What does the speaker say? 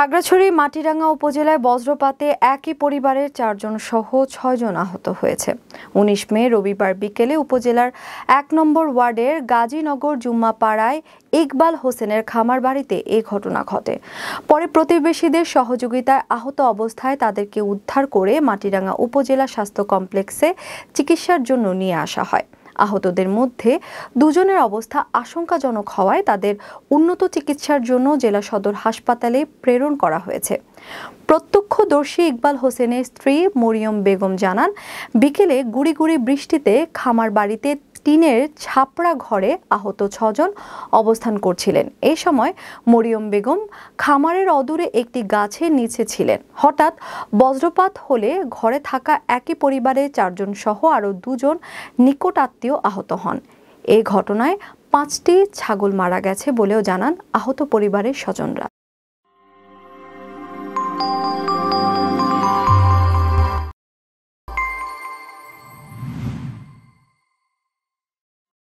খাগড়াছড়ি মাটিরাঙ্গা উপজেলায় বজ্রপাতে একই পরিবারের 4 জন সহ 6 জন আহত হয়েছে। 19 মে রবিবার বিকেলে উপজেলার 1 নম্বর ওয়ার্ডের গাজীনগর জুম্মাপাড়ায় ইকবাল হোসেনের খামার বাড়িতে এই ঘটনা ঘটে। পরে প্রতিবেশীদের সহযোগিতায় আহত অবস্থায় তাদেরকে উদ্ধার করে মাটিরাঙ্গা উপজেলা স্বাস্থ্য কমপ্লেক্সে চিকিৎসার জন্য নিয়ে আসা হয়। আহতদের মধ্যে 2 জনের অবস্থা আশঙ্কাজনক হওয়ায় তাদের উন্নত চিকিৎসার জন্য জেলা সদর হাসপাতালে প্রেরণ করা হয়েছে। প্রত্যক্ষদর্শী ইকবাল হোসেনের স্ত্রী মরিয়ম বেগম জানান, বিকেলে গুড়ি গুড়ি বৃষ্টিতে খামার বাড়িতে টিনের ছাপড়া ঘরে আহত 6 জন অবস্থান করছিলেন। এই সময় মরিয়ম বেগম খামারের অদূরে একটি গাছের নিচে ছিলেন। হঠাৎ বজ্রপাত হলে ঘরে থাকা একই পরিবারের 4 জন সহ আরও 2 জন নিকট আত্মীয় আহত হন। এই ঘটনায় 5টি ছাগল মারা গেছে বলেও জানান আহত পরিবারের স্বজনরা।